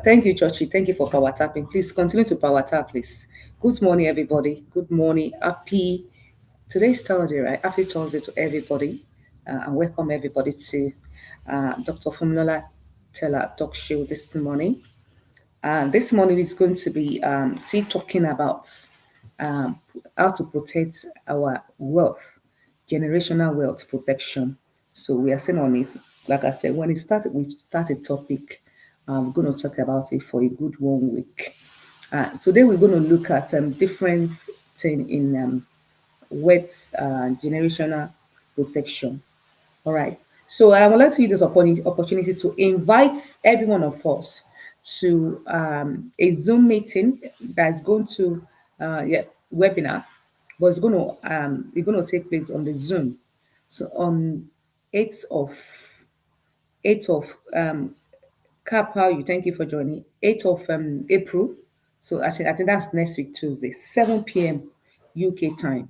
Thank you, Chochi. Thank you for power tapping. Please continue to power tap, please. Good morning, everybody. Good morning. Happy today's Thursday, right? Happy Thursday to everybody, and welcome everybody to Dr. Funmilola Tella talk show this morning. This morning is going to be still talking about um, how to protect our wealth, generational wealth protection. So we are still on it. Like I said, when it started, we started topic. We're going to talk about it for a good 1 week. Today we're going to look at different thing in wealth generational protection. All right. So I would like to use this opportunity to invite every one of us to a Zoom meeting that's going to webinar, but it's going to take place on the Zoom. So on 8th of 8th of Kappa, you thank you for joining. 8th of April. So I think that's next week Tuesday, 7 p.m. UK time.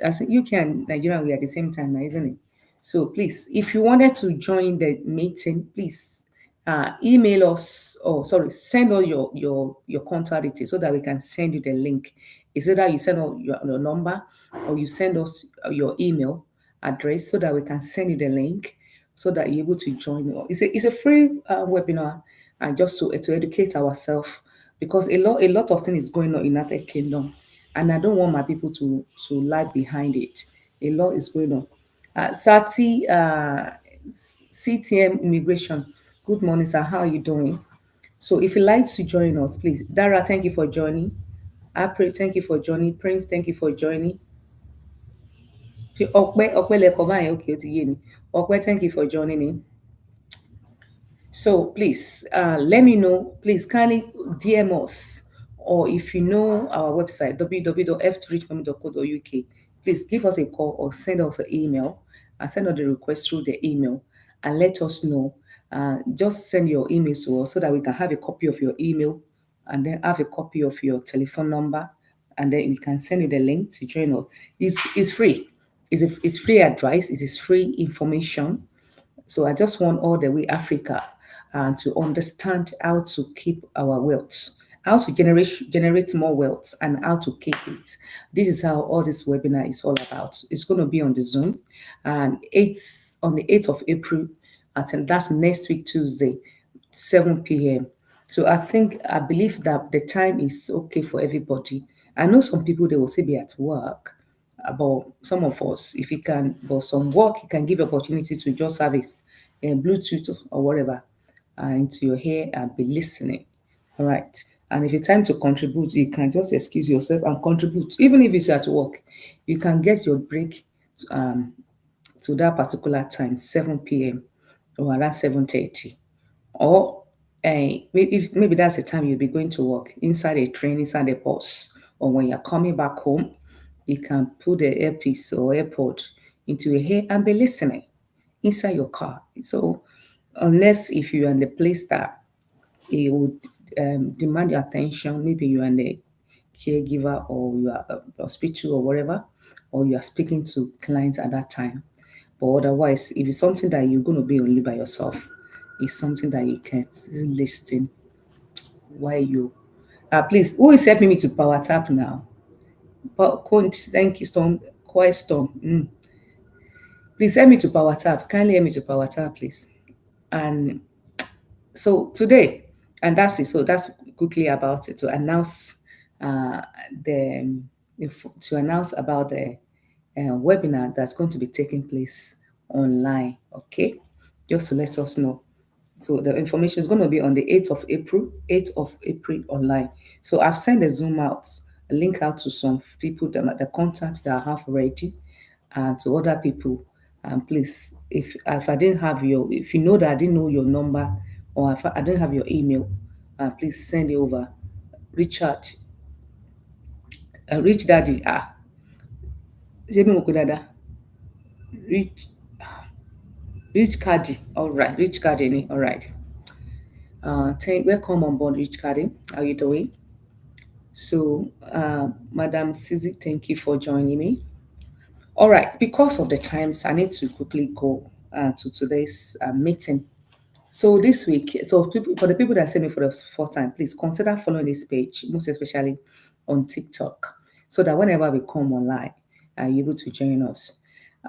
I think UK and Nigeria we are at the same time now, isn't it? So please, if you wanted to join the meeting, please email us or sorry, send all your contact details so that we can send you the link. Is it that you send all your number or you send us your email address so that we can send you the link so that you're able to join. It's a free webinar and just to educate ourselves because a lot of things is going on in United Kingdom and I don't want my people to lag behind it. A lot is going on. Sati CTM Immigration. Good morning, sir. How are you doing? So if you'd like to join us, please. Dara, thank you for joining. April, thank you for joining. Prince, thank you for joining. Okwe lẹ́kọ̀ọ́ báyẹn, okay, ó ti yé mi. Okwe, thank you for joining me. So please let me know. Please kindly DM us, or if you know our website www.f2richmami.co.uk, please give us a call or send us an email and send us the request through the email and let us know. Just send your email to us so that we can have a copy of your email and then have a copy of your telephone number and then we can send you the link to join us. It's free. It's free advice. It is free information, so I just want all the way Africa to understand how to keep our wealth, how to generate more wealth, and how to keep it. This is how all this webinar is all about. It's going to be on the Zoom, and it's on the 8th of April, and that's next week Tuesday, 7 p.m. So I believe that the time is okay for everybody. I know some people they will still be at work, about some of us, if you can, but some work, you can give opportunity to just have it in Bluetooth or whatever into your hair and be listening. All right. And if it's time to contribute, you can just excuse yourself and contribute. Even if it's at work, you can get your break um, to that particular time, 7 p.m. or around 7:30. Or maybe that's the time you'll be going to work inside a train, inside a bus, or when you're coming back home, you can put the earpiece or AirPod into your hair and be listening inside your car. So unless if you're in the place that it would demand your attention, maybe you're in the caregiver or you are a hospital or whatever, or you are speaking to clients at that time. But otherwise, if it's something that you're going to be only by yourself, it's something that you can listen while you. Please, who is helping me to power tap now? Thank you, Storm. Quiet Storm. Please help me to power tap. Kindly help me to power tap, please. And so today, and that's it. So that's quickly about it to announce uh, the to announce about the webinar that's going to be taking place online. Okay, just to let us know. So the information is going to be on the 8th of April, 8th of April online. So I've sent a Zoom out, a link out to some people, the contacts that I have already, and to other people. And please, if I didn't have if you know that I didn't know your number, or if I don't have your email, please send it over. Richard, Rich Daddy, ṣé bí mo pe dáadáa? Rich, Rich Caddy, all right, Rich Caddy, all right. Welcome on board, Rich Caddy. How you doing? So, Madam Suzy, thank you for joining me. All right, because of the times, I need to quickly go to today's meeting. So this week, so people, for the people that see me for the first time, please consider following this page, most especially on TikTok, so that whenever we come online, you're able to join us.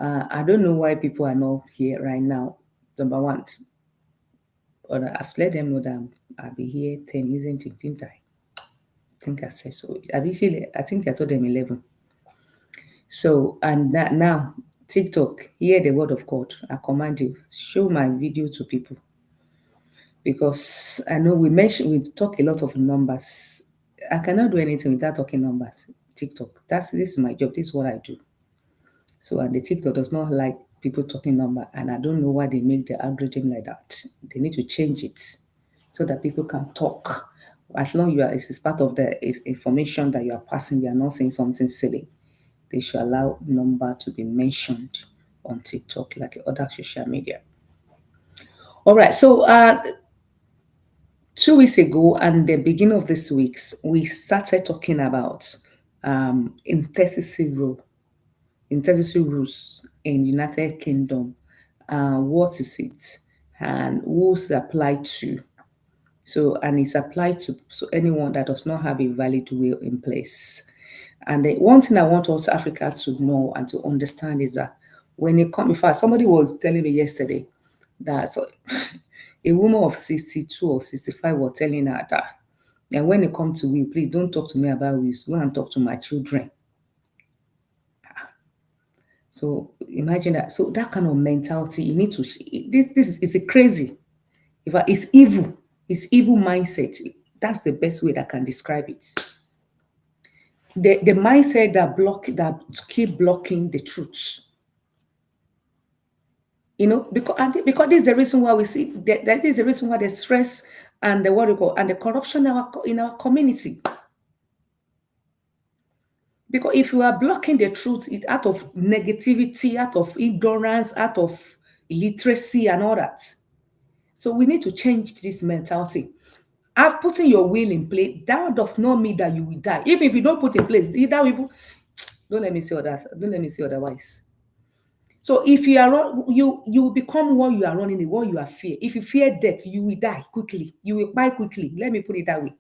I don't know why people are not here right now. Number one, but I've let them know that I'll be here 10, isn't it? Didn't I? I think I said so. I think I told them 11. So, and that now, TikTok, hear the word of God. I command you, show my video to people, because I know we talk a lot of numbers. I cannot do anything without talking numbers. TikTok, this is my job. This is what I do. So, and the TikTok does not like people talking number, and I don't know why they make the algorithm like that. They need to change it so that people can talk. As long you are, it's part of the information that you are passing. You are not saying something silly. They should allow number to be mentioned on TikTok like other social media. All right. So 2 weeks ago and the beginning of this week, we started talking about intestacy rules in United Kingdom. What is it, and who's applied to? So, and it's applied to anyone that does not have a valid will in place. And the one thing I want us Africa to know and to understand is that when it comes, in fact, somebody was telling me yesterday that so, a woman of 62 or 65 was telling her that, and when it comes to will, please don't talk to me about wills. Go and talk to my children. So imagine that. So that kind of mentality, you need to. This is a crazy. In fact, it's evil. It's evil mindset. That's the best way that I can describe it. The mindset that keep blocking the truth. Because this is the reason why we see that is the reason why the stress and the what we call and the corruption in our community. Because if you are blocking the truth, it's out of negativity, out of ignorance, out of illiteracy and all that. So we need to change this mentality. I've put in your will in place. That does not mean that you will die. Even if you don't put in place, don't let me say that. Don't let me say otherwise. So if you are you become what you are running, what you are fear. If you fear death, you will die quickly. You will die quickly. Let me put it that way.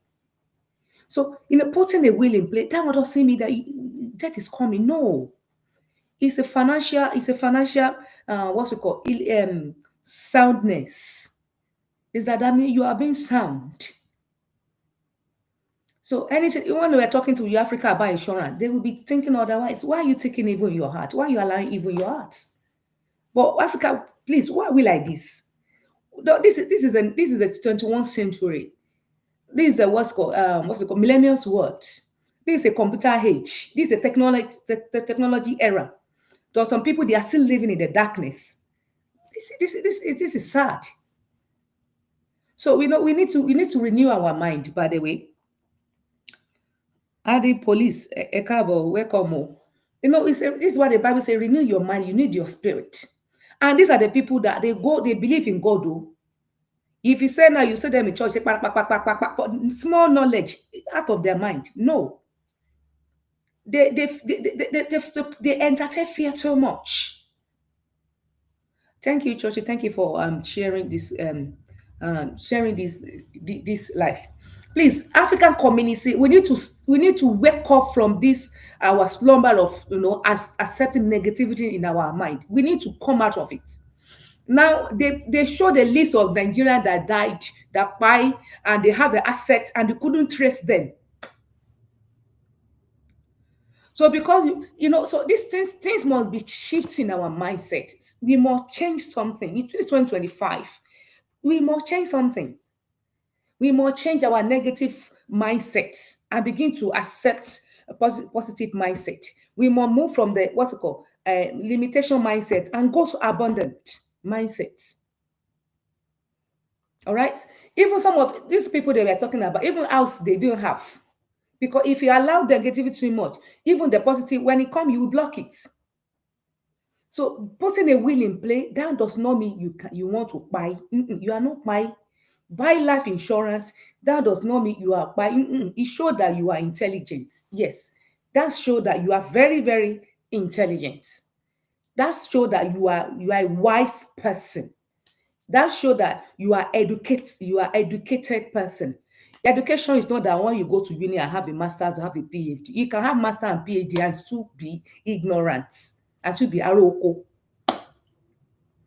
So putting a will in place, that doesn't mean that death is coming. No, it's a financial what's it called? Soundness. Is that means you are being sound. So anything, when we're talking to you Africa about insurance, they will be thinking otherwise. Why are you taking evil in your heart? Why are you allowing evil in your heart? But Africa, please, why are we like this? This is the 21st century. This is the what's it called? Millennials world. This is a computer age. This is a technology era. There are some people, they are still living in the darkness. This is sad. So we need to renew our mind. By the way, the police, Ekabo, welcome. This is what the Bible says: renew your mind. You need your spirit. And these are the people that they believe in God. Though, if you say now, you say them in church, small knowledge out of their mind. No, they entertain fear too much. Thank you, Church. Thank you for sharing this life. Please, African community, we need to wake up from this our slumber of accepting negativity in our mind. We need to come out of it. Now they show the list of Nigerians that died, that died, and they have the assets and they couldn't trace them. So because so these things must be shifting our mindset. We must change something. It is 2025. We must change something. We must change our negative mindset and begin to accept a positive mindset. We must move from the what's it called limitation mindset and go to abundant mindset. All right. Even some of these people they were talking about, even else they don't have. Because if you allow the negativity too much, even the positive, when it comes, you will block it. So putting a will in play, that does not mean you want to buy. You are not buy life insurance. That does not mean you are buying. It shows that you are intelligent. Yes, that shows that you are very, very intelligent. That shows that you are a wise person. That show that you are educated person. Education is not that when you go to uni and have a master's or have a PhD. You can have master and PhD and still be ignorant and still be aroko.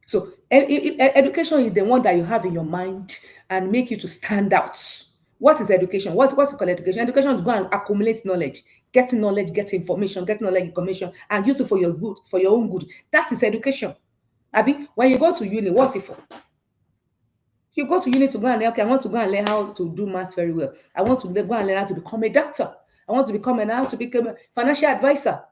So education is the one that you have in your mind and make you to stand out. What is education? What's it called education? Education is to go and accumulate knowledge, get information, get knowledge, information, and use it for your good, for your own good. That is education. Abi, when you go to uni, what's it for? You go to uni to go and learn, okay, I want to go and learn how to do maths very well. I want to go and learn how to become a doctor. I want to become how to become a financial advisor.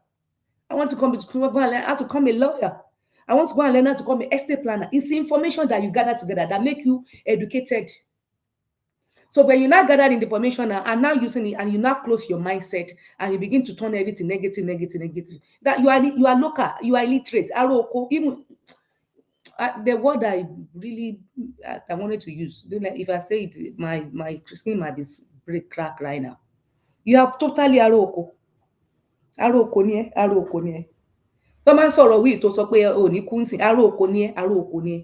I want to go and learn how to become a lawyer. I want to go and learn how to become an estate planner. It's the information that you gather together that make you educated. So when you now gathered in the information and now using it and you now close your mindset and you begin to turn everything negative, that you are local, you are illiterate. Aroko, even the word I really I wanted to use. If I say it, my skin might be break crack right now. You are totally aroko. Aroko ni ẹ, aroko ni ẹ. Tó máa ń sọ̀rọ̀ wí tó sọ pé ò ní kú nsìn, aroko ni ẹ, aroko ni ẹ.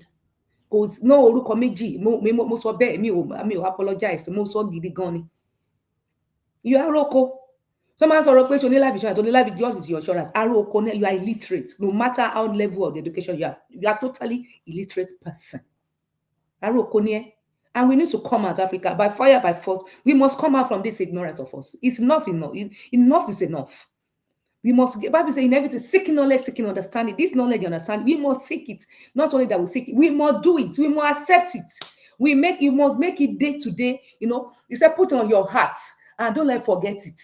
Kò ná orúkọ méjì, mo sọ bẹ́ẹ̀, mi ò apologize, mo sọ gidi gan ni. You are aroko. Tó máa ń sọ̀rọ̀ pé ṣo ní life insurance, tó ní life yours is your insurance. Aroko ni ẹ, you are illiterate. No matter how level of the education you have, you are totally illiterate person. Aroko ni ẹ. And we need to come out, Africa, by fire, by force. We must come out from this ignorance of us. It's enough. Enough is enough. We must, Bible says in everything, seeking knowledge, seeking understanding. This knowledge, understanding, we must seek it. Not only that we seek it, we must do it. We must accept it. You must make it day to day. It's a put on your heart and don't forget it.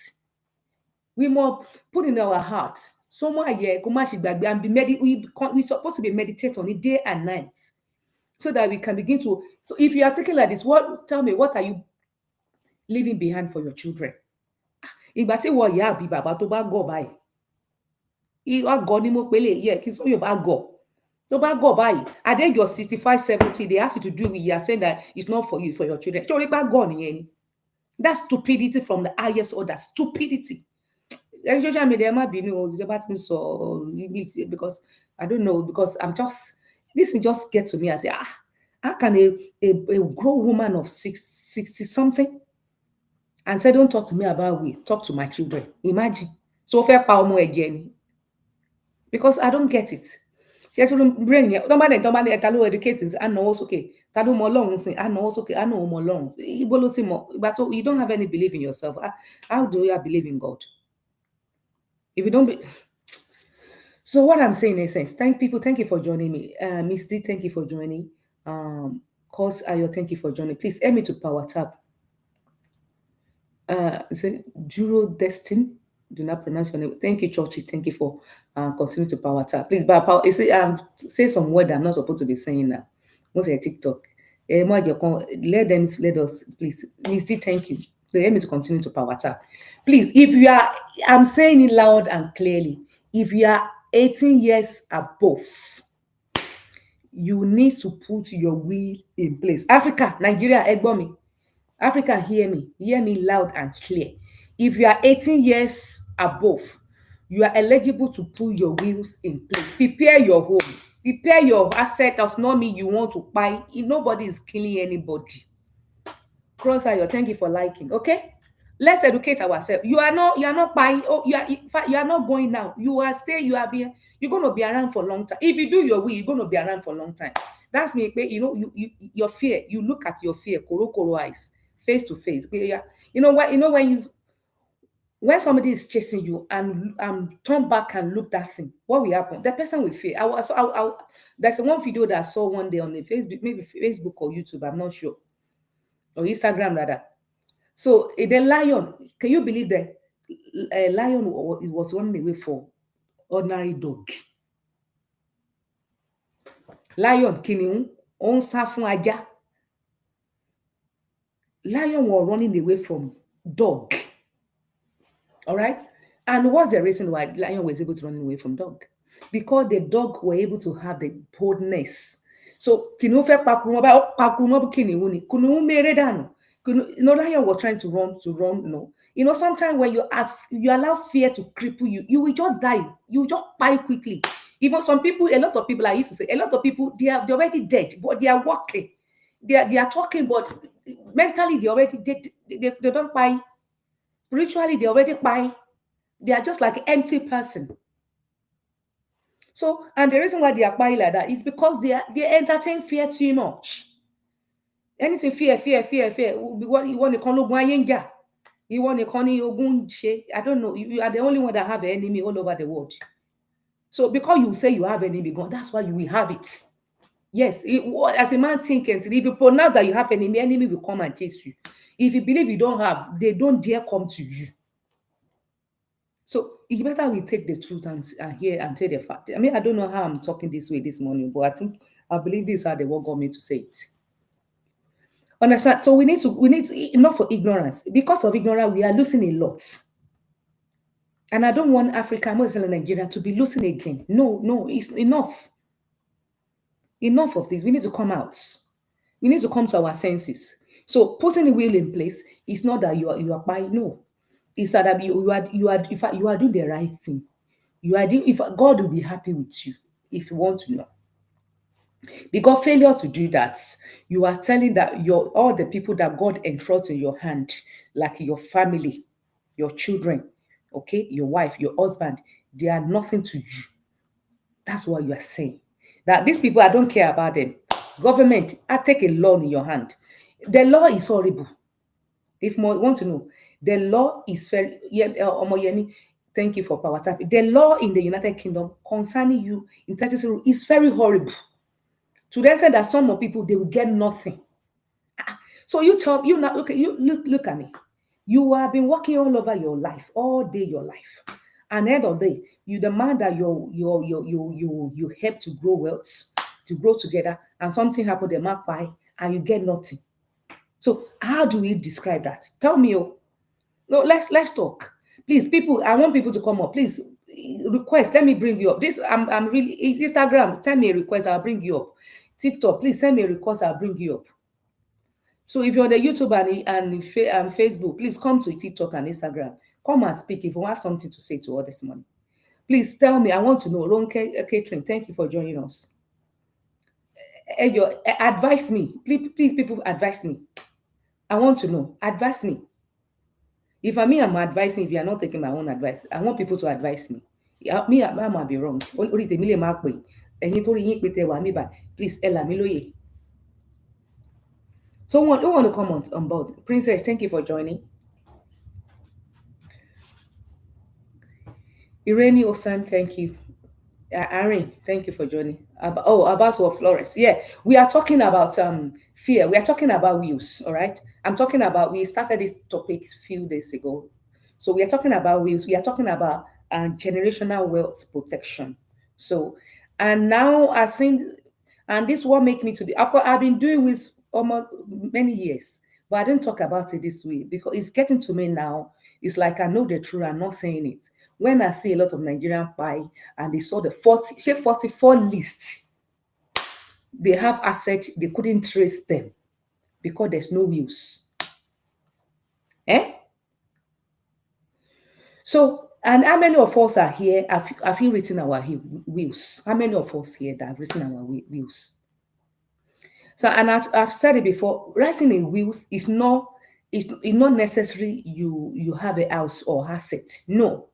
We must put in our heart. Somewhere here, and we're supposed to be meditate on it day and night. So that we can begin to. So if you are thinking like this, tell me, what are you leaving behind for your children? Ìgbà tí wọ́n ìyá àbí bàbá tó bá gọ̀ báyìí. Ìwà gọ̀ ni mo pè lè yẹ kí sóyò bá gọ̀. Tó bá gọ̀ báyìí, at the age of 65, 70, they ask you to do it. You are saying that it's not for you, for your children. Torí bá gọ̀ nìyẹn ni. That's stupidity from the highest order. Stupidity. Social media might be about me so because I don't know, because this just get to me. I say, how can a grown woman of 60 something and say, don't talk to me about we, talk to my children. Imagine. So fair power again. Because I don't get it. She to bring it. Don't mind educating. I know it's okay. I know it's okay. I know more long. But you don't have any belief in yourself. How do you believe in God? If you don't So what I'm saying is, thank you for joining me. Miss D, thank you for joining. Cause Ayo, thank you for joining. Please help me to power tap. Is it Juro Destin? Do not pronounce your name. Thank you, Churchy. Thank you for continuing to power tap. Please, but say some word I'm not supposed to be saying now. What's a TikTok? Let us, please. Miss D, thank you. Let me to continue to power tap. Please, I'm saying it loud and clearly. If you are 18 years above, you need to put your will in place. Africa, Nigeria, Egbomi. Africa, hear me loud and clear. If you are 18 years above, you are eligible to put your wills in place. Prepare your home. Prepare your asset. Does not mean you want to buy. Nobody is killing anybody. Cross Ayo, thank you for liking. Okay, let's educate ourselves. You are not buying. You are not going now. You're going to be around for a long time. If you do your will, you're going to be around for a long time. That's me. Your fear. You look at your fear. Koro eyes, face to face. When somebody is chasing you and turn back and look that thing, what will happen? The person will fear. There's one video that I saw one day on the Facebook, maybe Facebook or YouTube. I'm not sure. Or Instagram rather. So the lion, can you believe that a lion was running away for ordinary dog? Lion, kìnìún, ó ń sá fún ajá. Lion was running away from dog. All right? And what's the reason why lion was able to run away from dog? Because the dog were able to have the boldness. So kìnìún fẹ́ pakuru kìnìún ni, kìnìún méré dànù. Lion was trying to run. Sometimes when you allow fear to cripple you, you will just die. You will just die quickly. Even some people, a lot of people, I used to say, a lot of people, they're already dead, but they are walking. They are talking, but mentally they're already dead. They don't buy. Spiritually, they already buy. They are just like an empty person. So, and the reason why they are buying like that is because they entertain fear too much. Anything fear. You want to call Ogun you want to call Ogun. I don't know. You are the only one that have an enemy all over the world. So because you say you have an enemy, God, that's why you will have it. Yes, as a man thinking, if you pronounce that you have an enemy will come and chase you. If you believe you don't have, they don't dare come to you. So it better we take the truth and hear and tell the fact. I mean, I don't know how I'm talking this way this morning, but I believe this is how the word got me to say it. Understand? So we need to enough for ignorance. Because of ignorance, we are losing a lot. And I don't want Africa, Muslim Nigeria to be losing again. No, it's enough. Enough of this. We need to come out. We need to come to our senses. So putting the will in place is not that you are by no. It's that in fact you are doing the right thing. You are doing, if God will be happy with you if you want to know. Because failure to do that, you are telling that all the people that God entrusts in your hand, like your family, your children, okay, your wife, your husband, they are nothing to you. That's what you are saying. That these people, I don't care about them. Government, I take a law in your hand. The law is horrible. If you want to know, the law is very, Omoyemi, thank you for power tap. The law in the United Kingdom concerning you in 36 is very horrible. To the extent that some of people, they will get nothing. So you tell you now, okay, you look at me. You have been working all over your life, all day your life. And end of the day, you demand that you help to grow wealth, to grow together, and something happened, they mark by, and you get nothing. So how do we describe that? Tell me, oh. No, let's talk. Please, people, I want people to come up. Please request. Let me bring you up. This I'm really Instagram. Send me a request, I'll bring you up. TikTok, please send me a request, I'll bring you up. So if you're on the YouTube and Facebook, please come to TikTok and Instagram. Come and speak if you have something to say to us this morning. Please tell me. I want to know. Ronke Catherine, thank you for joining us. Advise me. Please, people, advise me. I want to know. Advise me. If I'm advising, if you are not taking my own advice, I want people to advise me. I might be wrong. Please, Ella Miloye. Someone who want to come on board. Princess, thank you for joining. Irene Osan, thank you. Aaron, thank you for joining. About what Flores. Yeah, we are talking about fear. We are talking about wills. All right. We started this topic a few days ago. So we are talking about wills. We are talking about generational wealth protection. So, and now I think, and this will make me to be. Of course, I've been doing this almost many years, but I didn't talk about it this way because it's getting to me now. It's like I know the truth. I'm not saying it. When I see a lot of Nigerian buy and they saw the 44 list, they have assets, they couldn't trace them because there's no wills. So, and how many of us are here? Have you written our wills? How many of us here that have written our wills? So, and I've said it before, writing a wills is not necessary you have a house or asset. No.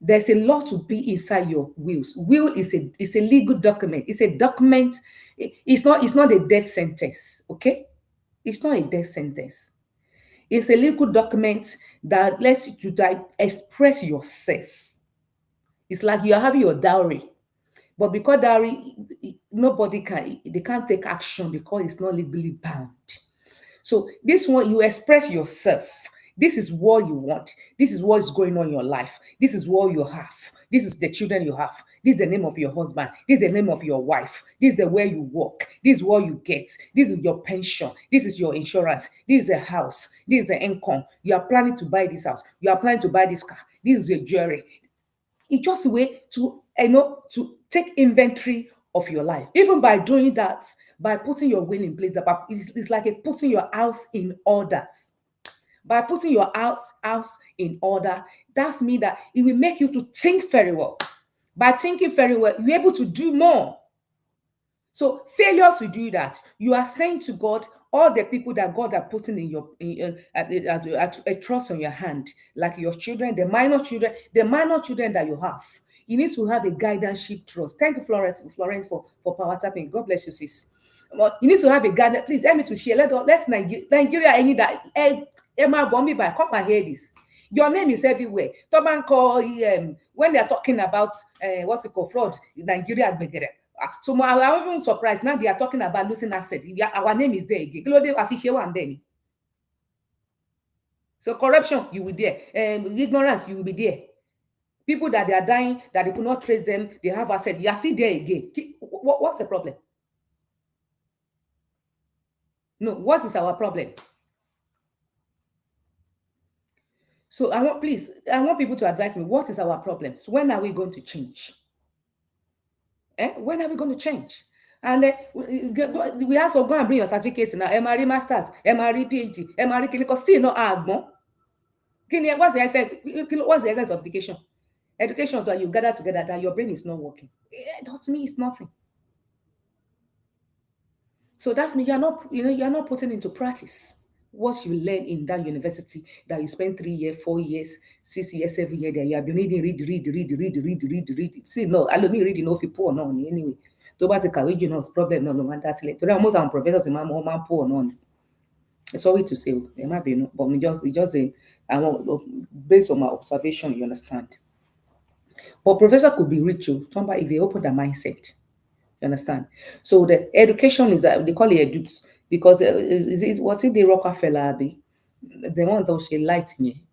There's a lot to be inside your wills. Will is a legal document. It's a document. It's not a death sentence. Okay, it's not a death sentence. It's a legal document that lets you to express yourself. It's like you're having your dowry, but because dowry, they can't take action because it's not legally bound. So this one, you express yourself. This is what you want. This is what is going on in your life. This is what you have. This is the children you have. This is the name of your husband. This is the name of your wife. This is the way you work. This is what you get. This is your pension. This is your insurance. This is a house. This is the income. You are planning to buy this house. You are planning to buy this car. This is your jewelry. It's just a way to to take inventory of your life. Even by doing that, by putting your will in place, it's like putting your house in orders. By putting your house in order, that's mean that it will make you to think very well. By thinking very well, you're able to do more. So failure to do that, you are saying to God, all the people that God are putting in your a trust on your hand, like your children, the minor children that you have, you need to have a guardianship trust. Thank you, Florence, for power tapping. God bless you, sis. But you need to have a guardian. Please help me to share. Let's Nigeria. I need that. Emma Bombi by come and hear this. Your name is everywhere. Toban call when they are talking about what's it called, fraud in Nigeria. So I'm even surprised now they are talking about losing assets. Our name is there again. So corruption, you will be there. Ignorance, you will be there. People that they are dying, that they could not trace them, they have assets. You are still there again. What's the problem? No, what is our problem? So I want people to advise me, what is our problem? So when are we going to change? When are we going to change? And we also go and bring your certificates now. MRE masters, MRE PhD, MRE clinical, still not agbon. What's the essence? What's the essence of education? Education that you gather together that your brain is not working. That to me is nothing. So that's me. You are not putting into practice what you learn in that university that you spend 3 years, 4 years, 6 years, 7 years there. You have been read. See, no, I love me reading off poor no anyway. To bá ti kàwé jù náà problem no one that's it. Today almost our professors in my man poor no. Sorry to say, there might be no, but me just I want based on my observation, you understand. But professor could be rich, if they open their mindset. You understand? So the education is they call it edux because was it the Rockefeller Abbey? The one that was a light me.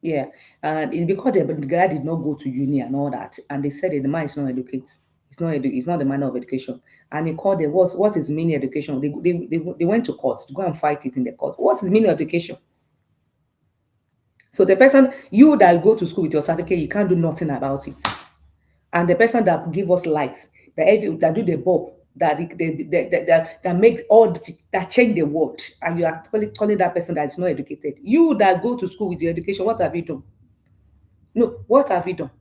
Yeah. And because the guy did not go to uni and all that, and they said that the man is not educated. It's not the manner of education. And he called it what is meaning education? They went to court to go and fight it in the court. What is meaning of education? So the person, you that go to school with your certificate, you can't do nothing about it. And the person that give us light, that do the bulb, that make that change the world, and you are calling that person that is not educated. You that go to school with your education, what have you done? No, what have you done?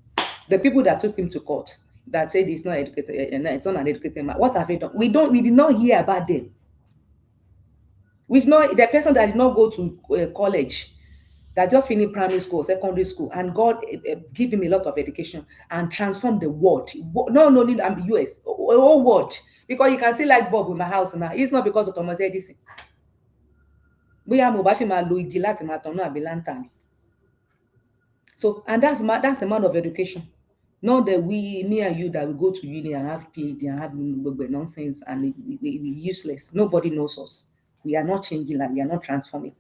The people that took him to court that said he's not educated and it's not an educated man, what have you done? We did not hear about them. The person that did not go to college, that just finished primary school, secondary school, and God give him a lot of education and transform the world. Not only the US, whole world. Because you can see light bulb in my house now. It's not because of Thomas Edison. So, and that's the amount of education. Not that me and you that we go to uni and have PhD and have nonsense and we useless. Nobody knows us. We are not changing life. We are not transforming.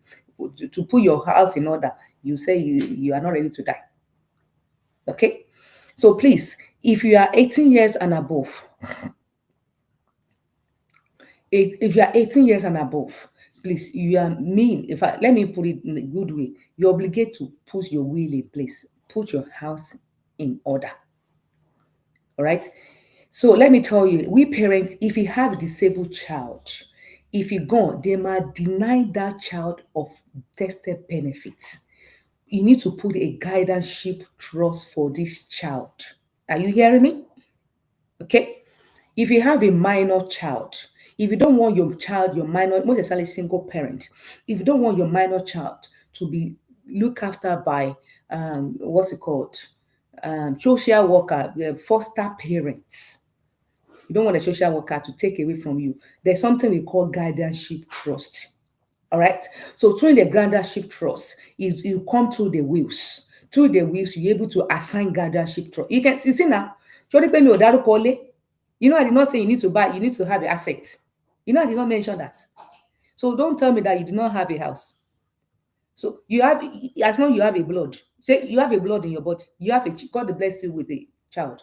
To put your house in order, you say you are not ready to die. Okay? So please, if you are 18 years and above, if you are 18 years and above, please, you are let me put it in a good way. You're obligated to put your will in place, put your house in order. All right. So let me tell you, we parents, if you have a disabled child, if you go, they might deny that child of tested benefits. You need to put a guardianship trust for this child. Are you hearing me? Okay. If you have a minor child, if you don't want your child, your minor, most especially single parent, if you don't want your minor child to be looked after by what's it called? Social worker, foster parents. You don't want a social worker to take away from you. There's something we call guardianship trust. All right. So through the guardianship trust is you come through the wills. Through the wills, you're able to assign guardianship trust. You can see now. You know, I did not say you need to buy, you need to have an asset. You know, I did not mention that. So don't tell me that you did not have a house. So you have, as long as you have a blood, say you have a blood in your body, you have God bless you with a child,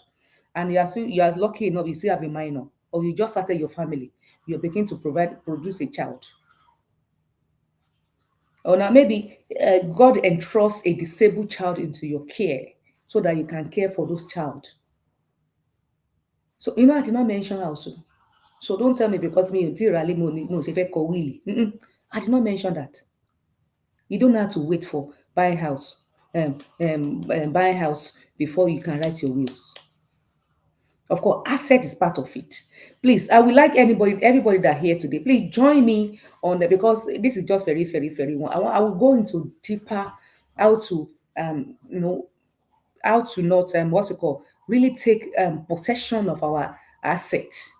and you are lucky enough, you still have a minor, or you just started your family, you're beginning to produce a child. Or now maybe God entrusts a disabled child into your care so that you can care for those child. So you know, I did not mention also. So don't tell me because me you rally no I did not mention that. You don't have to wait for buy house, buy house before you can write your wills. Of course, asset is part of it. Please, I would like everybody that here today, please join me on the, because this is just very, very, very one. I will go into deeper how to you know how to not what's it called, really take possession of our assets.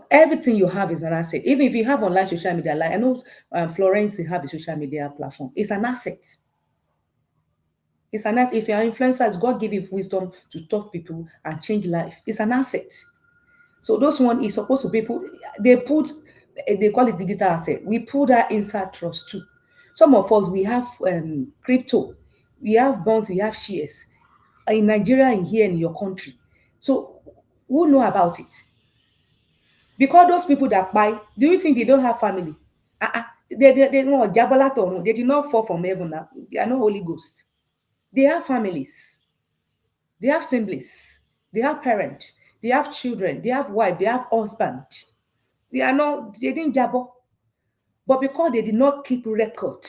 Everything you have is an asset. Even if you have online social media, like I know Florence have a social media platform, it's an asset. It's an asset. If you're an influencer, God give you wisdom to talk people and change life. It's an asset. So those one is supposed to be put. They call it digital asset. We put that inside trust too. Some of us we have crypto, we have bonds, we have shares in Nigeria and here in your country. So who know about it? Because those people that buy, do you think they don't have family? They no Jabalat or no, they did not fall from heaven now. They are not Holy Ghost. They have families, they have siblings, they have parents, they have children, they have wife, they have husband. They didn't jabber. But because they did not keep record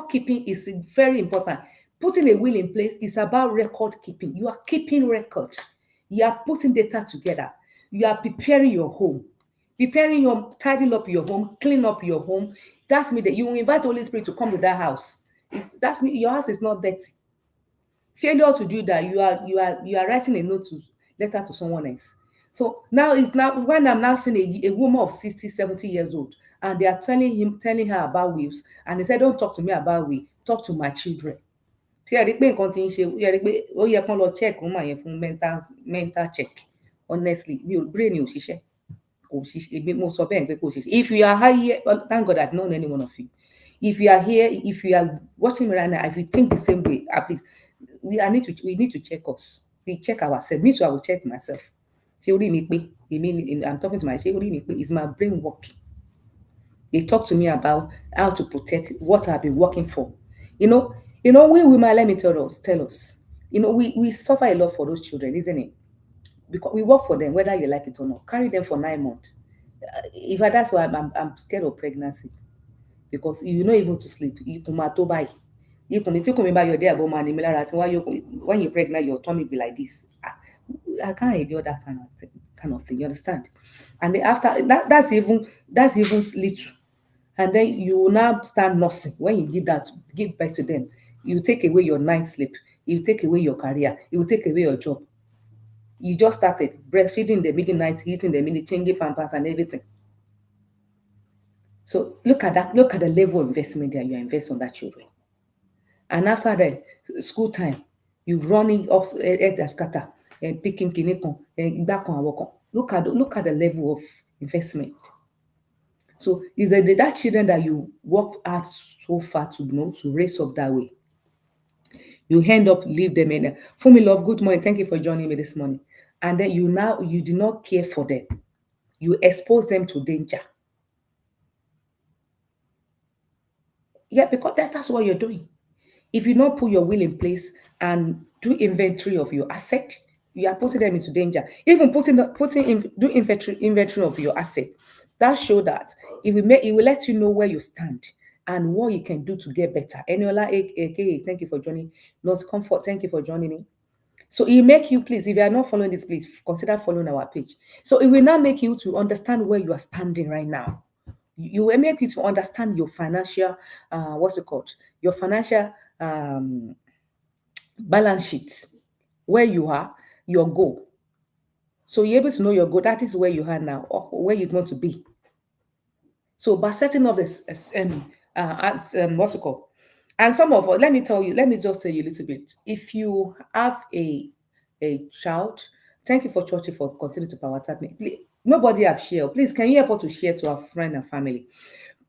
keeping is very important. Putting a will in place is about record keeping. You are keeping record. You are putting data together. You are preparing your home. Tidying up your home, clean up your home. That's me that you invite Holy Spirit to come to that house. That's me. Your house is not dirty. Failure to do that, you are writing a letter to someone else. So now when I'm now seeing a woman of 60, 70 years old, and they are telling her about wills, and they said, don't talk to me about will, talk to my children. Ṣé ẹ rí pé nǹkan tí ń ṣe, ẹ rí pé ó yẹ kán lọ check woman yẹn fún mental check. Honestly, mi ò brain ò ṣiṣẹ́. Kò ṣiṣẹ́, èmi mo sọ bẹ́ẹ̀ pé kò ṣiṣẹ́. If you are here, well, thank God I've known any one of you. If you are here, if you are watching me right now, if you think the same way, please, we need to check us. We check ourselves. Me too, I will check myself. Ṣé orí mi pé? I'm talking to my, ṣé orí mi pé? Is my brain working? They talk to me about how to protect what I've been working for. We women, let me tell us, we suffer a lot for those children, isn't it? Because we work for them, whether you like it or not. Carry them for 9 months. That's why I'm scared of pregnancy, because you know even to sleep, you máa tó báyìí. Ikùn mi tí kùn mi bá yọ dé àbọ̀ máa ní mi lára tí when you're pregnant, your tummy be like this. I can't endure that kind of thing. You understand? And then after that, that's even little. And then you will now start nursing. When you give birth to them, you take away your night sleep, you take away your career, you will take away your job. You just started breastfeeding the midnight, eating the midnight, changing pampers and everything. So look at that. Look at the level of investment that you invest on that children. And after the school time, you running up at the scatter and picking kinikon and back on work. Look at the level of investment. So is that children that you worked hard so far to raise up that way, you end up leave them in there. Funmilola, good morning. Thank you for joining me this morning. And then you do not care for them. You expose them to danger. Yeah, because that's what you're doing. If you don't put your will in place and do inventory of your asset, you are putting them into danger. Even do inventory of your asset. That show that it will let you know where you stand and what you can do to get better. Eniola, aka, thank you for joining. Not Comfort, thank you for joining me. So it make you, please, if you are not following this, please consider following our page. So it will now make you to understand where you are standing right now. You will make you to understand your financial, what's it called? Your financial balance sheet, where you are, your goal. So you're able to know your goal. That is where you are now, or where you want to be. So by setting up this, what's it called? And some of us, let me just say you a little bit. If you have a child, thank you for church for continuing to power tap me. Nobody have shared. Please, can you help us to share to our friend and family?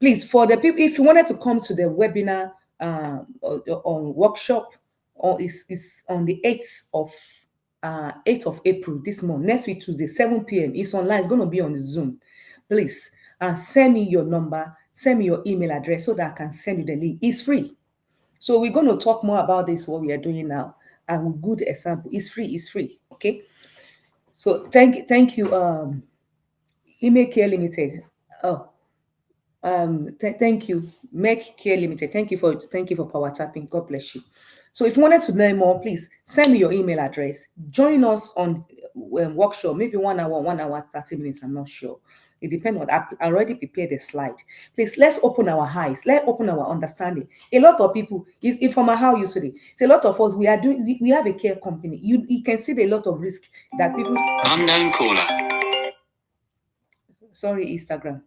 Please, for the people, if you wanted to come to the webinar on workshop, is on the 8th of April this month, next week Tuesday, 7 p.m. It's online. It's going to be on Zoom. Please send me your number, send me your email address so that I can send you the link. It's free. So we're going to talk more about this, what we are doing now. And a good example, it's free. Okay. So thank you, Email Care Limited. Oh, thank you, Make Care Limited. Thank you for power tapping. God bless you. So if you wanted to learn more, please send me your email address. Join us on workshop, maybe 1 hour, 1 hour, 30 minutes. I'm not sure. It depends on. I already prepared a slide. Please, let's open our eyes. Let's open our understanding. A lot of people is informal how you today. It's a lot of us. We are doing. We have a care company. You can see a lot of risk that people. Unknown caller. Sorry, Instagram.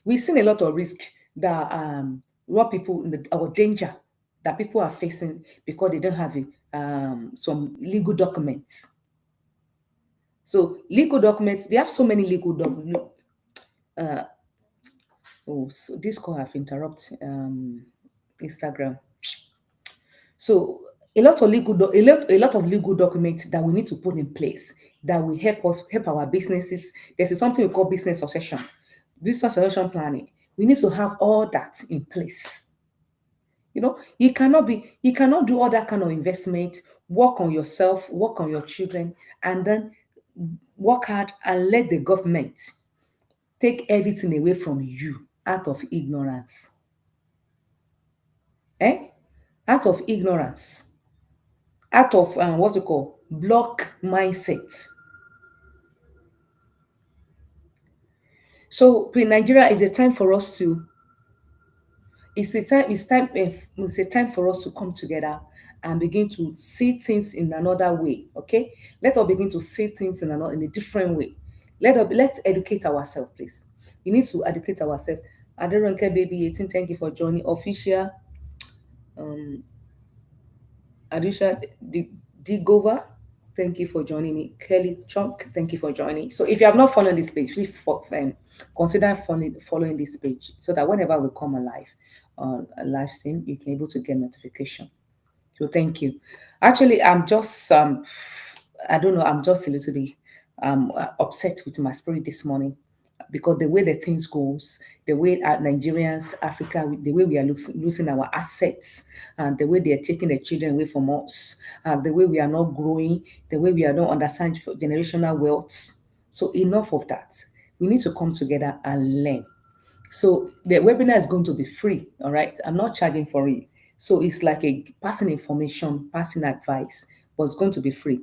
We've seen a lot of risk that what people or danger that people are facing because they don't have some legal documents. So legal documents, they have so many legal documents. Oh, so this call have interrupted Instagram. So a lot of legal documents that we need to put in place that will help our businesses. There's something we call business succession planning. We need to have all that in place. You cannot do all that kind of investment, work on yourself, work on your children, and then work hard and let the government take everything away from you out of ignorance. Eh? Out of ignorance. Out of what's it called? Block mindset. So in Nigeria is a time for us to it's a time for us to come together and begin to see things in another way. Okay, let us begin to see things in a different way. Let's educate ourselves, please. We need to educate ourselves. Aderonke baby 18, thank you for joining. Official um Adisha Digova, thank you for joining me. Kelly Chunk, thank you for joining. So if you have not followed this page, please consider following this page so that whenever we come alive on a live stream, you can able to get notification. So thank you. Actually, I'm just I don't know, I'm just a little bit upset with my spirit this morning because the way the things goes, the way Nigerians, Africa, the way we are losing our assets, and the way they are taking the children away from us, and the way we are not growing, the way we are not understanding generational wealth. So enough of that. We need to come together and learn. So the webinar is going to be free, all right? I'm not charging for it. So it's like a passing information, passing advice, but it's going to be free.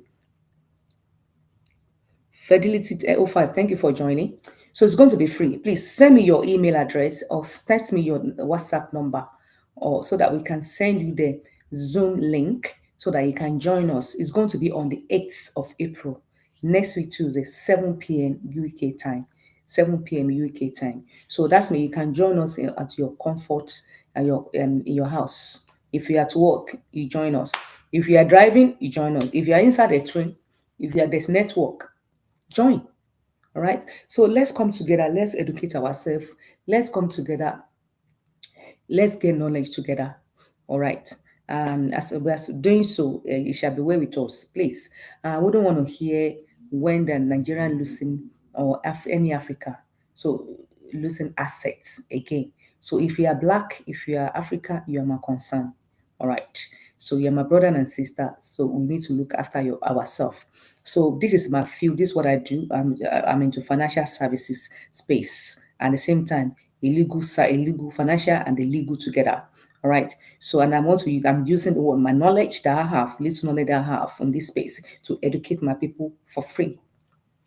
Fidelity 05, thank you for joining. So it's going to be free. Please send me your email address or text me your WhatsApp number or so that we can send you the Zoom link so that you can join us. It's going to be on the 8th of April, next week Tuesday, 7 p.m. UK time. 7 p.m. UK time. So that's me. You can join us at your comfort and in your house. If you're at work, you join us. If you are driving, you join us. If you are inside a train, if there's network, join. All right. So let's come together. Let's educate ourselves. Let's come together. Let's get knowledge together. All right. And as we're doing so, it shall be well with us. Please, we don't want to hear when the Nigerian losing or any Africa. So losing assets again. So if you are black, if you are Africa, you are my concern. All right. So you're my brother and sister. So we need to look after ourselves. So this is my field. This is what I do. I'm into financial services space. And at the same time, illegal, financial and illegal together. All right. So, and I'm using my knowledge that I have, little knowledge that I have in this space to educate my people for free.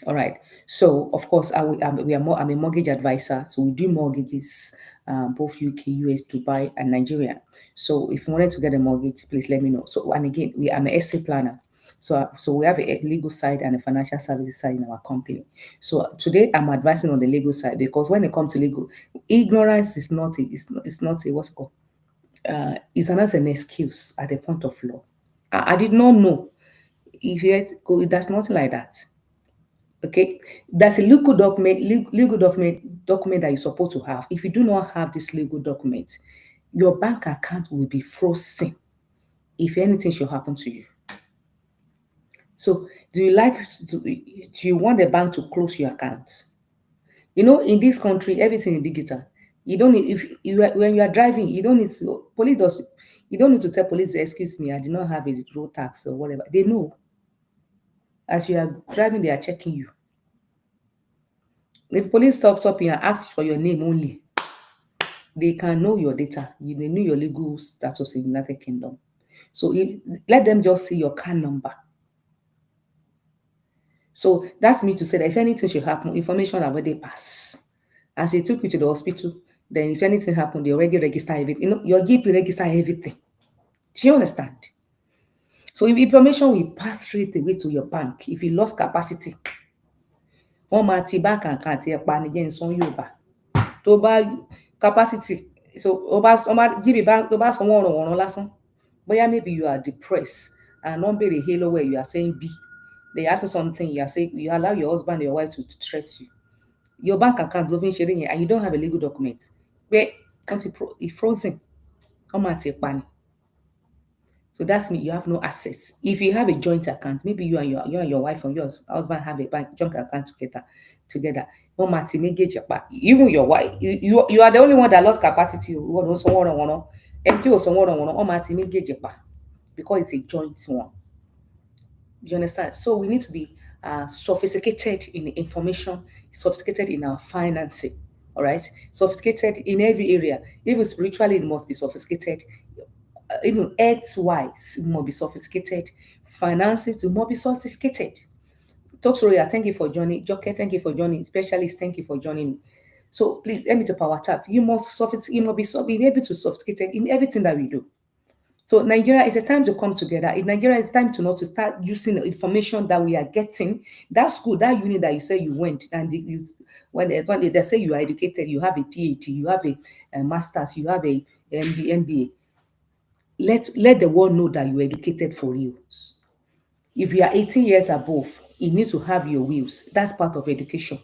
All right. So, of course, I'm a mortgage advisor. So we do mortgages, both UK, US, Dubai, and Nigeria. So if you wanted to get a mortgage, please let me know. So, and again, I'm an estate planner. So we have a legal side and a financial services side in our company. So today I'm advising on the legal side because when it comes to legal, ignorance is not it's not a what's it called it's not an excuse at the point of law. I did not know. If you go, that's nothing like that. Okay, there's a legal document that you're supposed to have. If you do not have this legal document, your bank account will be frozen if anything should happen to you. So, do you want the bank to close your accounts? In this country, everything is digital. You don't need if you when you are driving, you don't need to police does you don't need to tell police, excuse me, I did not have a road tax or whatever. They know as you are driving, they are checking you. If police stop you and ask for your name only, they can know your data. They know your legal status in the United Kingdom. So let them just see your CAN number. So that's me to say that if anything should happen, information already pass. As they took you to the hospital, then if anything happened, they already register everything. Your GP register everything. Do you understand? So if information will pass straight away to your bank, if you lost capacity, wọ́n máa ti bank account ẹ pa ni jẹ́ n sọ Yorùbá. Tó bá capacity, so wọ́n bá GP bank tó bá sanwó ọ̀ràn lásán, bóyá maybe you are depressed and wọ́n béèrè A lọ́wọ́ ẹ̀, you are saying B. They ask you something, you are saying you allow your husband or your wife to stress you. Your bank account ló fi ń ṣeré yẹn and you don't have a legal document. Pé wọ́n ti frozen, wọ́n máa ti pa ni. So that's mean you have no access. If you have a joint account, maybe you and your wife or your husband have a bank joint account together. No matter even your wife, you are the only one that lost capacity. Because it's a joint one. You understand? So we need to be sophisticated in information, sophisticated in our financing. All right, sophisticated in every area. Even spiritually, it must be sophisticated. Even health-wise, it must be sophisticated. Finances, it must be sophisticated. Talk Royal, thank you for joining. Joke, thank you for joining. Specialist, thank you for joining me. So please, let me to power tap. You must be able to sophisticated in everything that we do. So Nigeria is a time to come together. In Nigeria, it's time to not to start using the information that we are getting. That school, that unit that you say you went, and when they say you are educated, you have a PhD, you have a master's, you have a MBA. Let the world know that you're educated for real. If you are 18 years above, you need to have your wheels. That's part of education.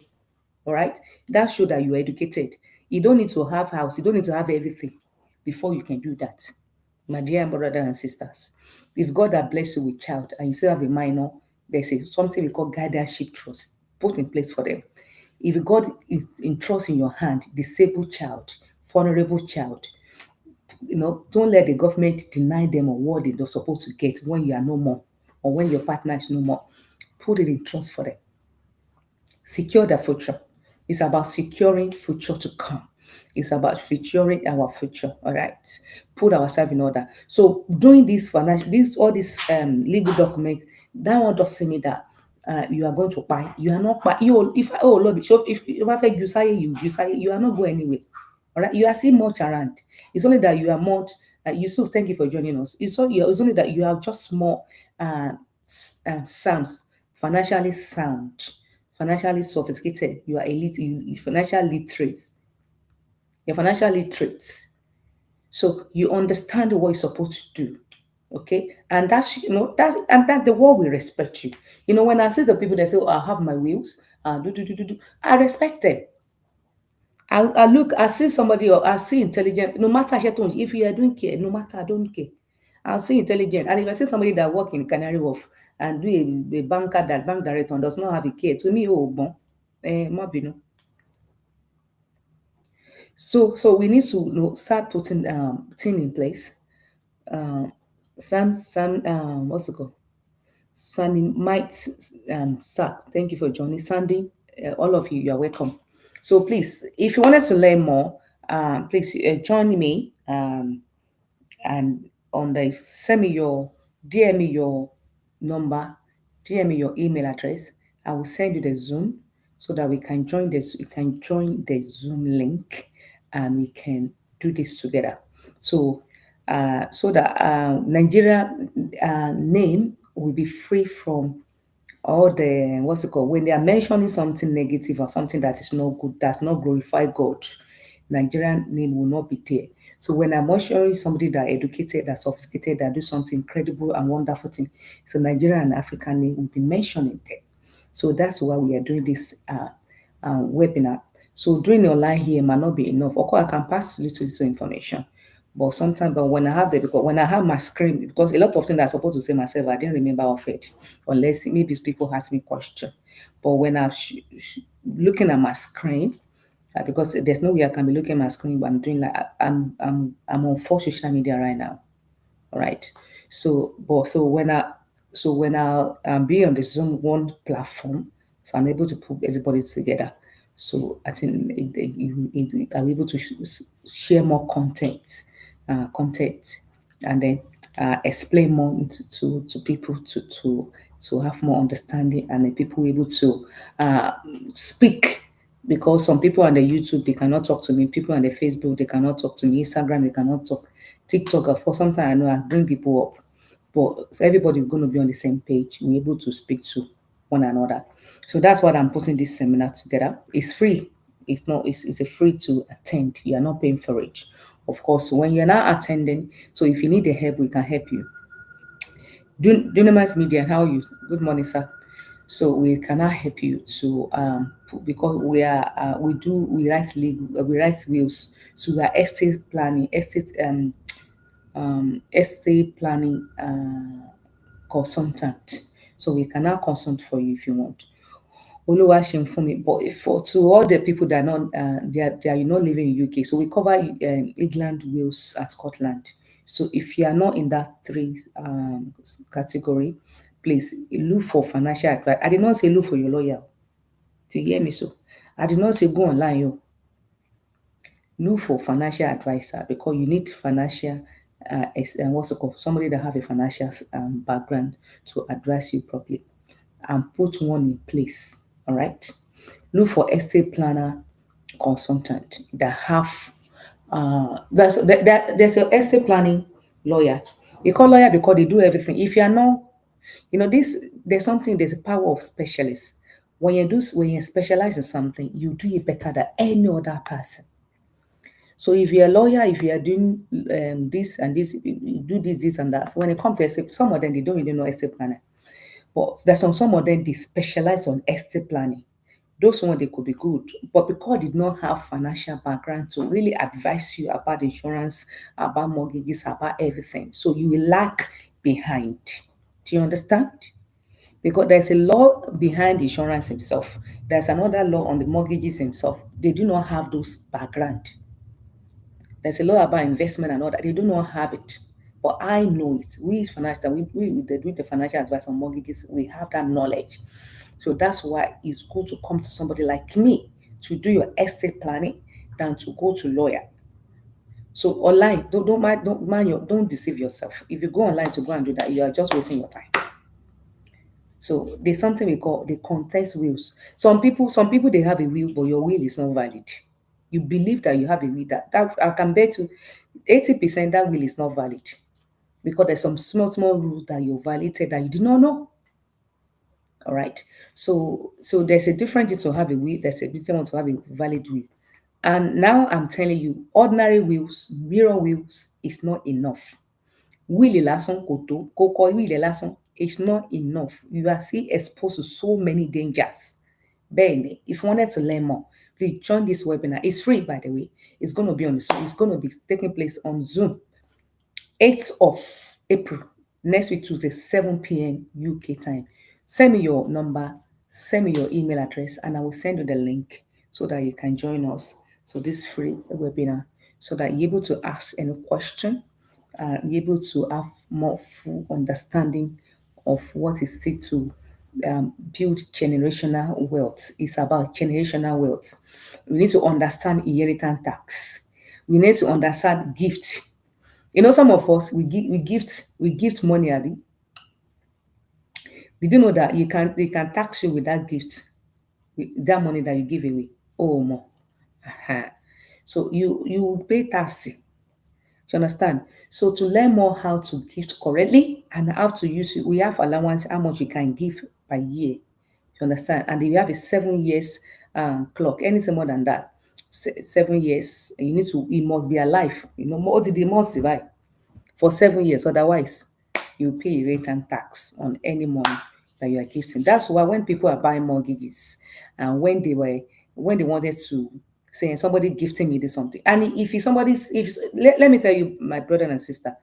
All right. That shows that you're educated. You don't need to have house. You don't need to have everything before you can do that. My dear brothers and sisters, if God has blessed you with child and you still have a minor, there's something we call guardianship trust put in place for them. If God is in trust in your hand, disabled child, vulnerable child, don't let the government deny them or what they're supposed to get when you are no more or when your partner is no more. Put it in trust for them. Secure the future. It's about securing future to come. It's about securing our future. All right. Put ourselves in order. So doing this all these legal documents, that one doesn't mean that you are going to buy. You are not buy. If Lord, so if you say you are not going anywhere. All right, you are still much around. It's only that you are more. Yusuf, thank you for joining us. It's only that you are just more sound, financially sound, financially sophisticated. You are elite. You financial literate. You're financial literate. So you understand what you're supposed to do. Okay, and that the world will respect you. When I see the people that say, "Oh, I have my wheels," I respect them. I see somebody or I see intelligent, no matter if you are doing care, no matter I don't care. I'll see intelligent. And if I see somebody that work in Canary Wharf and do a banker that bank director and does not have a care, to me, oh bon, more. So we need to start putting thing in place. What's it called? Sandy might Sack. Thank you for joining. Sandy, all of you are welcome. So please, if you wanted to learn more, please join me and send me DM me your number, DM me your email address. I will send you the Zoom so that we can join this. You can join the Zoom link and we can do this together. So that Nigeria name will be free from all the what's it called when they are mentioning something negative or something that is not good, does not glorify God. Nigerian name will not be there. So when I'm mentioning somebody that educated, that sophisticated, that do something incredible and wonderful thing, so Nigerian and African name will be mentioned there. So that's why we are doing this webinar. So doing online here might not be enough. Of course, I can pass little information, but sometimes, when I have my screen, because a lot of things I'm supposed to say myself, I didn't remember of it, unless maybe people ask me question. But when I'm looking at my screen, because there's no way I can be looking at my screen, but I'm doing like I'm on 4 social media right now. All right. So when I be on the Zoom one platform, so I'm able to put everybody together. So I think I'm able to share more content, and then explain more to people to have more understanding, and then people able to uh, speak, because some people on the YouTube they cannot talk to me, people on the Facebook they cannot talk to me, Instagram they cannot talk, TikTok for some time I know I bring people up, but everybody is going to be on the same page. We're able to speak to one another. So that's what I'm putting this seminar together. It's free. It's a free to attend. You are not paying for it. Of course, when you're not attending, so if you need the help, we can help you. Dunamis Media, how are you? Good morning, sir. So we cannot help you to because we write legal, we write wills. So we are estate planning consultant. So we can now consult for you if you want. Oluwaseun for me, but for to all the people that are not they are you not living in UK, so we cover England, Wales, and Scotland. So if you are not in that three category, please look for financial advice. I did not say look for your lawyer. To hear me so, I did not say go online. Yo, look for financial advisor because you need financial and what's it called, somebody that have a financial background to advise you properly and put one in place. All right. Look for estate planner consultant that have there's a estate planning lawyer. They call lawyer because they do everything. If you are not, this there's a power of specialists. When you specialize in something, you do it better than any other person. So if you're a lawyer, if you are doing this and this, you do this and that. So when it comes to estate, some of them they don't really know estate planning. But there's some of them they specialize on estate planning. Those ones they could be good, but because they did not have financial background to really advise you about insurance, about mortgages, about everything, so you will lag behind. Do you understand? Because there's a law behind insurance himself. There's another law on the mortgages himself. They do not have those background. There's a law about investment and all that. They do not have it. But I know it. We financial, we with the financial advice on mortgages, we have that knowledge. So that's why it's good to come to somebody like me to do your estate planning than to go to lawyer. So online, don't deceive yourself. If you go online to go and do that, you are just wasting your time. So there's something we call the contest wills. Some people they have a will, but your will is not valid. You believe that you have a will that I can bet you 80% that will is not valid because there's some small rules that you violated that you did not know. All right. So there's a difference to have a will, there's a difference to have a valid will. And now I'm telling you, ordinary wills, mirror wills is not enough. Will lásán kò tó, kò kọ will lásán, it's not enough. You are still exposed to so many dangers. Bẹ́ẹ̀ni, if you wanted to learn more, please join this webinar. It's free, by the way. It's going to be taking place on Zoom. 8th of April, next week Tuesday, 7 p.m. UK time. Send me your number, send me your email address, and I will send you the link so that you can join us. So this free webinar, so that you're able to ask any question, you're able to have more full understanding of what is still to build generational wealth. It's about generational wealth. We need to understand inheritance tax. We need to understand gift. Some of us we gift money, Abby. Did you know that they can tax you with that gift, with that money that you give away? Oh more. Uh-huh. So you will pay tax. Do you understand? So to learn more how to gift correctly and how to use it, we have allowance how much you can give per year. You understand? And if you have a 7 years clock, anything more than that, 7 years, you need to, it must be alive. More the must survive for 7 years. Otherwise, you pay rate and tax on any money that you are gifting. That's why when people are buying mortgages and when they wanted to say somebody gifting me this something, and let me tell you, my brother and sister,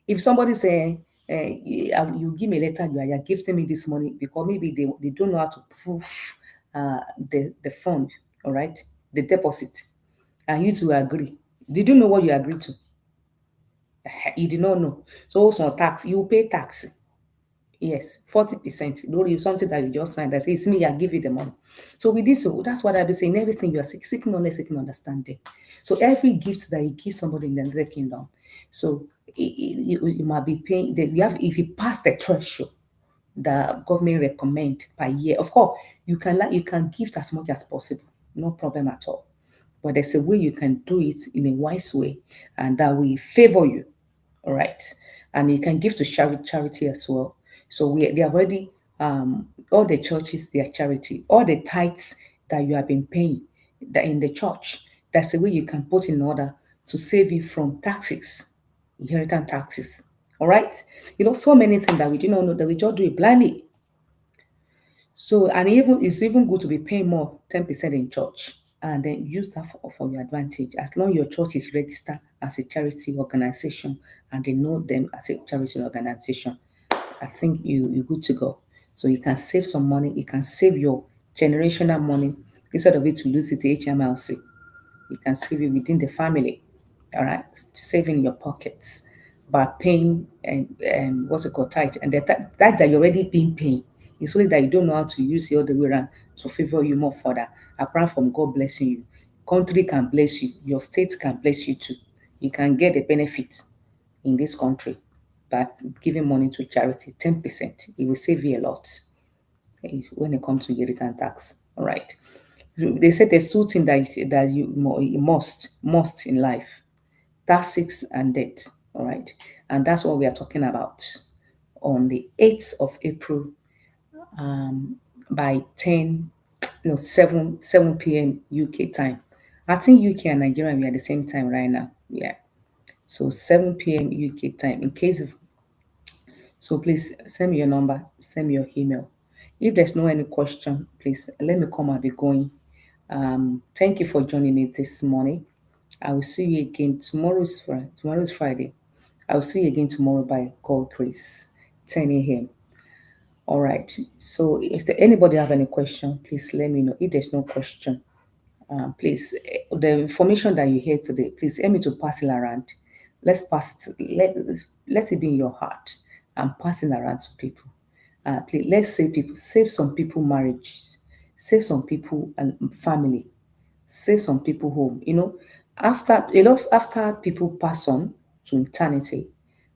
if somebody say you give me a letter, you're gifting me this money because maybe they don't know how to prove the fund, all right, the deposit, and you two agree. Did you know what you agreed to? You did not know. So also on tax, you pay tax. Yes, 40%. Don't you something that you just signed that says it's me, I give you the money. So with this, so that's what I've been saying. Everything you are seeking knowledge, seeking understanding. So every gift that you give somebody in the United Kingdom, so you might be paying. You have if you pass the threshold the government recommend per year. Of course, you can gift as much as possible, no problem at all. But there's a way you can do it in a wise way, and that will favor you. All right, and you can give to charity as well. So they have already all the churches their charity, all the tithes that you have been paying that in the church. That's the way you can put in order to save you from taxes, inheritance taxes. All right, so many things that we do not know that we just do it blindly. So, and even it's even good to be paying more 10% in church and then use that for your advantage. As long your church is registered as a charity organization and they know them as a charity organization, I think you're good to go. So you can save some money, you can save your generational money instead of it to lose it to HMLC. You can save it within the family. All right, save in your pockets by paying and what's it called tithe, and that you already been paying. It's only that you don't know how to use it all the way around to favor you more further. Apart from God blessing you, country can bless you, your state can bless you too. You can get the benefit in this country by giving money to charity, 10%. It will save you a lot when it comes to inheritance tax. All right. They said there's two things that you must in life: taxes and debt. All right, and that's what we are talking about on the 8th of April by 10, no 7 p.m. UK time. I think UK and Nigeria we are at the same time right now. Yeah, so 7 p.m. UK time. In case of So please send me your number, send me your email. If there's no any question, please let me come and be going. Thank you for joining me this morning. I will see you again tomorrow. Tomorrow is Friday. I will see you again tomorrow by God grace, 10 a.m. All right. So if anybody have any question, please let me know. If there's no question, please, the information that you hear today, please help me to pass it around. Let's pass it. Let it be in your heart and pass it around to people. Please, let's save some people marriages, save some people and family, save some people home. After people pass on to eternity,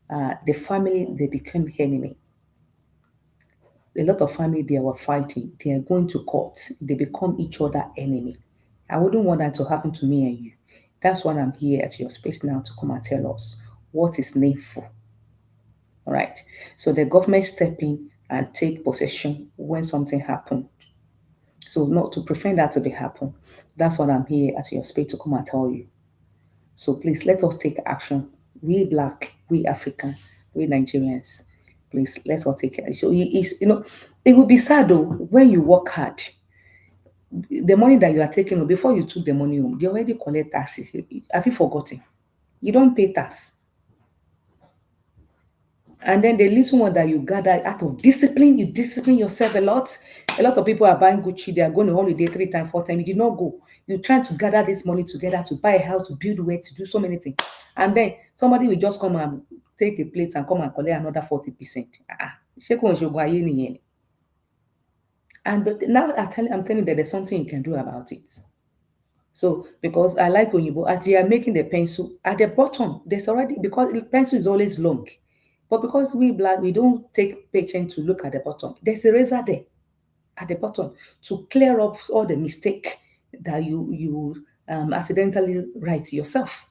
the family they become enemy. A lot of family they were fighting, they are going to court, they become each other enemy. I wouldn't want that to happen to me and you. That's why I'm here at your space now to come and tell us what is needful. All right. So the government step in and take possession when something happened. So not to prevent that to be happen. That's what I'm here at your space to come and tell you. So please let us take action. We black, we African, we Nigerians. Please let's all take it. So it will be sad though when you work hard. The money that you are taking home, before you took the money home, they already collect taxes. Have you forgotten? You don't pay tax. And then the little one that you gather out of discipline, you discipline yourself a lot. A lot of people are buying Gucci, they are going on holiday 3 times, 4 times. You did not go. You're trying to gather this money together to buy a house, to build where, to do so many things. And then somebody will just come and take a plate and come and collect another 40%. And now I'm telling you that there's something you can do about it. So, because I like Onyibo, as they are making the pencil, at the bottom, there's already, because the pencil is always long. But because we black, we don't take patience to look at the bottom. There's a razor there at the bottom to clear up all the mistake that you accidentally write yourself.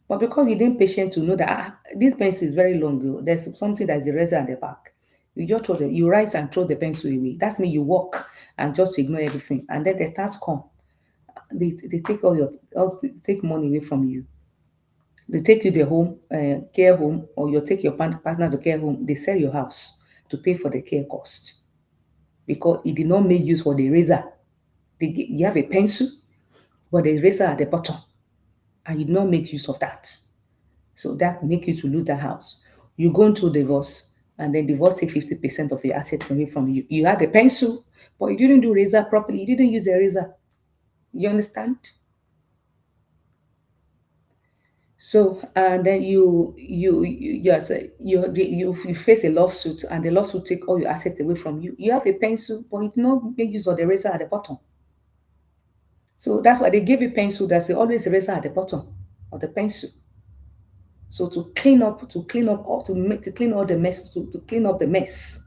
But because we didn't patient to know that this pencil is very long, there's something that is a razor at the back. You just you write and throw the pencil away. That's mean you walk and just ignore everything. And then the task come. They take take money away from you. They take you the home, care home, or you take your partner to care home. They sell your house to pay for the care cost because it did not make use for the razor. You have a pencil, but the razor at the bottom, and you did not make use of that. So that make you to lose the house. You go into divorce, and then divorce take 50% of your asset from you. You had the pencil, but you didn't do razor properly. You didn't use the razor. You understand? So and then yes, you face a lawsuit, and the lawsuit take all your assets away from you. You have a pencil, but you don't make use of the razor at the bottom. So that's why they give you pencil. That's always a razor at the bottom of the pencil. So to clean all the mess, to clean up the mess.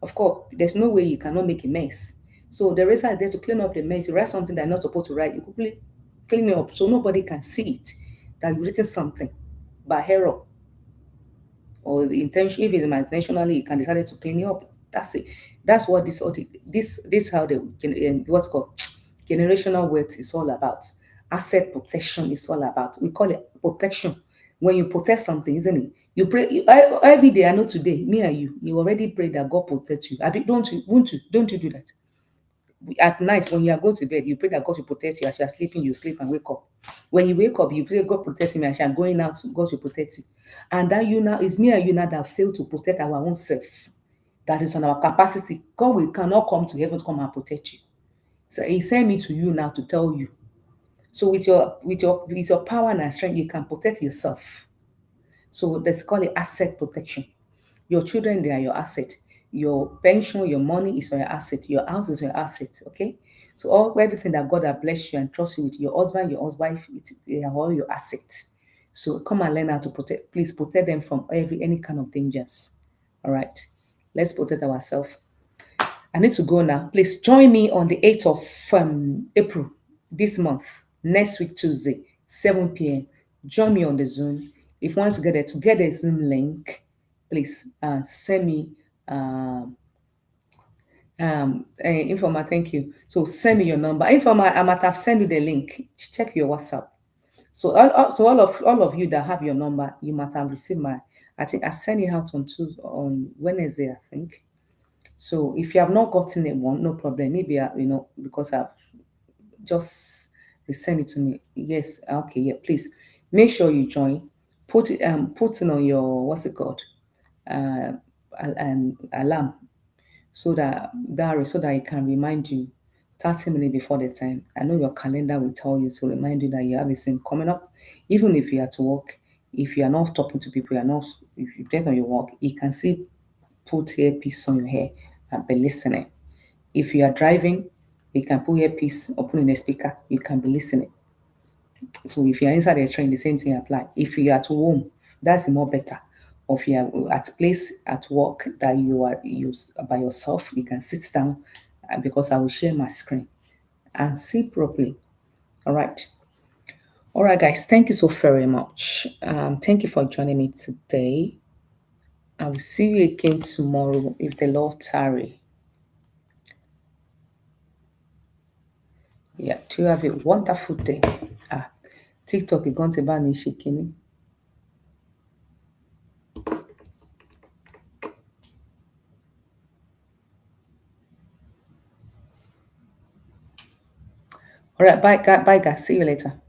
Of course, there's no way you cannot make a mess. So the razor is there to clean up the mess. You write something that you're not supposed to write, you quickly clean it up so nobody can see it that you've written something by error or the intention. If it's intentionally, you can decide to clean it up. That's it. That's what this how the what's called generational wealth is all about. Asset protection is all about. We call it protection. When you protect something, isn't it? You pray every day. I know today, me and you already pray that God protect you. Don't you? Won't you? Don't you do that? At night when you are going to bed, you pray that God should protect you. As you are sleeping, you sleep and wake up. When you wake up, you pray God protect me. As you are going out, God should protect you. And that you now is me and you now that fail to protect our own self. That is on our capacity. God will cannot come to heaven to come and protect you. So He sent me to you now to tell you. So with your power and strength, you can protect yourself. So that's called it asset protection. Your children, they are your asset. Your pension, your money is your asset. Your house is your asset. Okay. So everything that God has blessed you and trust you with, your husband, your husband, they are all your assets. So come and learn how to protect. Please protect them from any kind of dangers. All right. Let's protect ourselves. I need to go now. Please join me on the 8th of April this month, next week, Tuesday, 7 p.m. Join me on the Zoom. If you want to get a Zoom link, please send me Informa. Thank you. So send me your number. Informa, I might have sent you the link. Check your WhatsApp. So all of you that have your number, you might have received my. I think I sent it out on Wednesday, I think. So if you have not gotten it one, no problem. Maybe because I've just send it to me. Yes, okay, yeah. Please make sure you join. Put it on your what's it called? Uh, alarm so that it can remind you 30 minutes before the time. I know your calendar will tell you to remind you that you have a thing coming up. Even if you're at work, if you are not talking to people, if you're there on your work, you can still put earpiece on your hair and be listening. If you are driving, you can put earpiece or put in a speaker, you can be listening. So if you're inside the train, the same thing apply. If you're at home, that's more better. Or if you're at place at work that you by yourself, you can sit down because I will share my screen and see properly. All right. All right, guys. Thank you so very much. Thank you for joining me today. I will see you again tomorrow if the Lord tarry. Yeah, to have a wonderful day. Ah, TikTok is going to ban me shaking. All right, bye, guys. See you later.